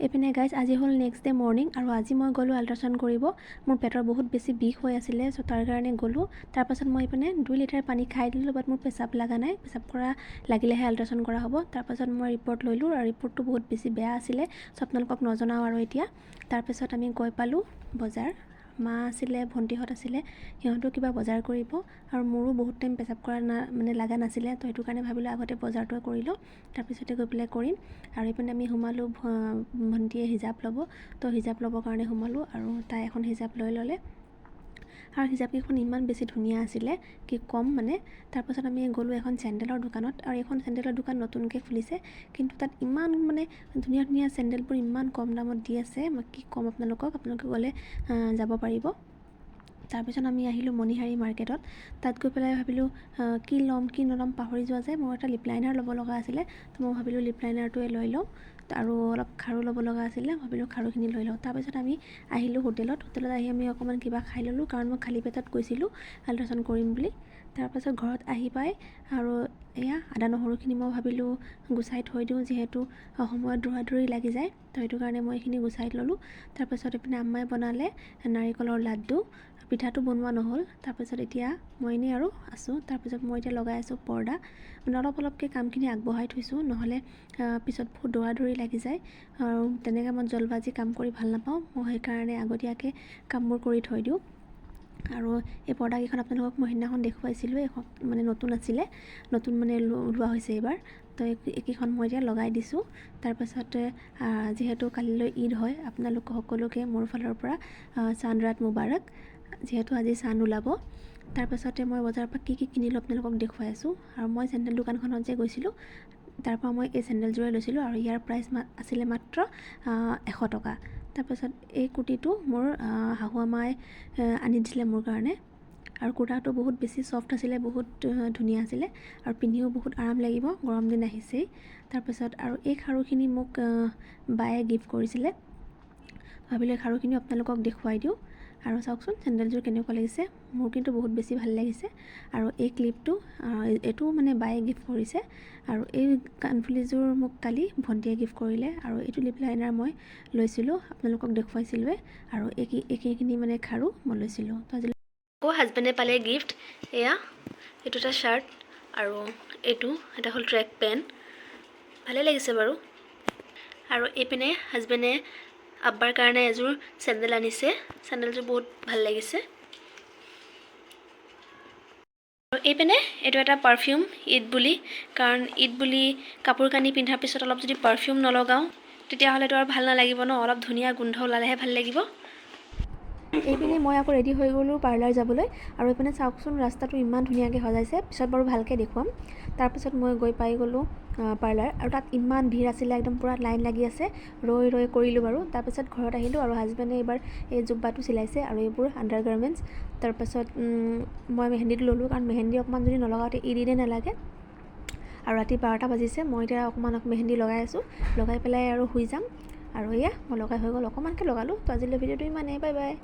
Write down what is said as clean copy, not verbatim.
এইপিনে গাইজ আজি হ'ল নেক্সট ডে মৰ্নিং আৰু আজি মই গ'লোঁ আল্ট্ৰাচাউণ্ড কৰিব। মোৰ পেটৰ বহুত বেছি বিষ হৈ আছিলে, চ' তাৰ কাৰণে গ'লোঁ। তাৰপাছত মই এইপিনে 2 লিটাৰ পানী খাই দিলোঁ, বাট মোৰ পেচাব লগা নাই। পেচাব কৰা লাগিলেহে আল্ট্ৰাচাউণ্ড কৰা হ'ব। তাৰপাছত মই ৰিপৰ্ট লৈলোঁ আৰু ৰিপৰ্টটো বহুত বেছি বেয়া আছিলে, চ' আপোনালোকক নজনাওঁ আৰু এতিয়া। তাৰপিছত আমি গৈ পালোঁ বজাৰ। মা আছিলে, ভণ্টিহঁত আছিলে, সিহঁতেও কিবা বজাৰ কৰিব আৰু মোৰো বহুত টাইম পেচাব কৰা লগা নাছিলে, তো সেইটো কাৰণে ভাবিলোঁ আগতে বজাৰটোৱে কৰি লওঁ, তাৰপিছতে গৈ পেলাই কৰিম। আৰু এইপিনে আমি সোমালোঁ, ভণ্টিয়ে হিজাপ ল'ব, তো হিজাপ ল'বৰ কাৰণে সোমালোঁ আৰু তাই এখন হিজাপ লৈ ল'লে আৰু হিজাপকেইখন ইমান বেছি ধুনীয়া আছিলে কি ক'ম মানে। তাৰপাছত আমি গ'লোঁ এখন চেণ্ডেলৰ দোকানত আৰু এখন চেণ্ডেলৰ দোকান নতুনকৈ খুলিছে, কিন্তু তাত ইমান মানে ধুনীয়া ধুনীয়া চেণ্ডেলবোৰ ইমান কম দামত দি আছে, মই কি ক'ম আপোনালোকে গ'লে যাব পাৰিব। তাৰপিছত আমি আহিলোঁ মণিহাৰী মাৰ্কেটত। তাত গৈ পেলাই ভাবিলোঁ কি ল'ম কি নল'ম পাহৰি যোৱা যায়। মোৰ এটা লিপ লাইনাৰ ল'ব লগা আছিলে, তো মই ভাবিলোঁ লিপ লাইনাৰটোৱে লৈ লওঁ আৰু অলপ খাৰু ল'ব লগা আছিলে, ভাবিলোঁ খাৰুখিনি লৈ লওঁ। তাৰপিছত আমি আহিলোঁ হোটেলত আহি আমি অকণমান কিবা খাই ল'লোঁ, কাৰণ মই খালী পেটত গৈছিলোঁ আল্ট্ৰাচাউণ্ড কৰিম বুলি। তাৰপাছত ঘৰত আহি পাই আৰু এয়া আদা নহৰুখিনি মই ভাবিলোঁ গুচাই থৈ দিওঁ, যিহেতু সময়ত দৌৰা লাগি যায়, তো সেইটো কাৰণে মই এইখিনি গুচাই ল'লোঁ। তাৰপাছত এইপিনে আম্মাই বনালে নাৰিকলৰ লাড্ডু, পিঠাটো বনোৱা নহ'ল। তাৰপিছত এতিয়া মই এনেই আৰু আছোঁ। তাৰপিছত মই এতিয়া লগাই আছোঁ পৰ্দা, মানে অলপকৈ কামখিনি আগবঢ়াই থৈছোঁ, নহ'লে পিছত বহুত দৌৰা লাগি যায় আৰু তেনেকৈ মই জলবাজি কাম কৰি ভাল নাপাওঁ। মই সেইকাৰণে আগতীয়াকৈ কামবোৰ কৰি থৈ দিওঁ। আৰু এই পৰ্দাকেইখন আপোনালোকক মই সেইদিনাখন দেখুৱাইছিলোঁ, এখন মানে নতুন আছিলে, নতুন মানে লোৱা হৈছে এইবাৰ, তো এইকেইখন মই এতিয়া লগাই দিছোঁ। তাৰপাছতে যিহেতু কালিলৈ ঈদ হয়, আপোনালোক সকলোকে মোৰ ফালৰ পৰা চান্দ ৰাত মুবাৰক, যিহেতু আজি চান্দ ওলাব। তাৰপাছতে মই বজাৰৰ পৰা কি কিনিলোঁ আপোনালোকক দেখুৱাই আছোঁ। আৰু মই চেণ্ডেল দোকানখনত যে গৈছিলোঁ, তাৰপৰা মই এই চেণ্ডেলযোৰে লৈছিলোঁ আৰু ইয়াৰ প্ৰাইচ আছিলে মাত্ৰ 100 টকা। তাৰপাছত এই কুৰ্তিটো মোৰ শাহু আমাই আনি দিছিলে মোৰ কাৰণে, আৰু কুৰ্তাটো বহুত বেছি ছফ্ট আছিলে, বহুত ধুনীয়া আছিলে আৰু পিন্ধিও বহুত আৰাম লাগিব, গৰম দিন আহিছেই। তাৰপাছত আৰু এই খাৰুখিনি মোক বায়ে গিফ্ট কৰিছিলে, ভাবিলোঁ এই খাৰুখিনিও আপোনালোকক দেখুৱাই দিওঁ। আৰু চাওকচোন চেণ্ডেলযোৰ কেনেকুৱা লাগিছে, মোৰ কিন্তু বহুত বেছি ভাল লাগিছে। আৰু এই ক্লিপটো এইটো মানে বায়ে গিফ্ট কৰিছে, আৰু এই কাণফুলিযোৰ মোক কালি ভণ্টিয়ে গিফ্ট কৰিলে। আৰু এইটো লিপ লাইনাৰ মই লৈছিলোঁ, আপোনালোকক দেখুৱাইছিলোঁৱে, আৰু এইখিনি মানে খাৰু মই লৈছিলোঁ। তো আজি আকৌ হাজবেণ্ডে পালে গিফ্ট, এয়া এইটো এটা শ্বাৰ্ট আৰু এটা হ'ল ট্ৰেক পেণ্ট, ভালেই লাগিছে বাৰু। আৰু এইপিনে হাজবেণ্ডে আব্বাৰ কাৰণে এযোৰ চেণ্ডেল আনিছে, চেণ্ডেলযোৰ বহুত ভাল লাগিছে। আৰু এইপিনে এইটো এটা পাৰফিউম, ঈদ বুলি, কাৰণ ঈদ বুলি কাপোৰ কানি পিন্ধাৰ পিছত অলপ যদি পাৰফিউম নলগাওঁ তেতিয়াহ'লেতো আৰু ভাল নালাগিব ন, অলপ ধুনীয়া গোন্ধ ওলালেহে ভাল লাগিব। এইপিনে মই আকৌ ৰেডি হৈ গ'লোঁ পাৰ্লাৰ যাবলৈ, আৰু এইপিনে চাওকচোন ৰাস্তাটো ইমান ধুনীয়াকৈ সজাইছে, পিছত বাৰু ভালকৈ দেখুৱাম। তাৰপিছত মই গৈ পাই গ'লোঁ পাৰ্লাৰ, আৰু তাত ইমান ভিৰ আছিলে, একদম পূৰা লাইন লাগি আছে, ৰৈ কৰিলোঁ বাৰু। তাৰপিছত ঘৰত আহিলোঁ আৰু হাজবেণ্ডে এইবাৰ এই জুব্বাটো চিলাইছে আৰু এইবোৰ আণ্ডাৰ গাৰ্মেণ্টছ। তাৰপাছত মই মেহেন্দিটো ল'লোঁ, কাৰণ মেহেন্দি অকণমান যদি নলগাওঁতে ঈদে নালাগে। আৰু ৰাতি 12টা বাজিছে, মই এতিয়া অকণমান মেহেন্দি লগাই আছোঁ, লগাই পেলাই আৰু শুই যাম। আৰু এয়া মই লগাই হৈ গ'ল, অকণমানকৈ লগালোঁ। তো আজিলৈ ভিডিঅ'টো ইমানেই, বাই বাই।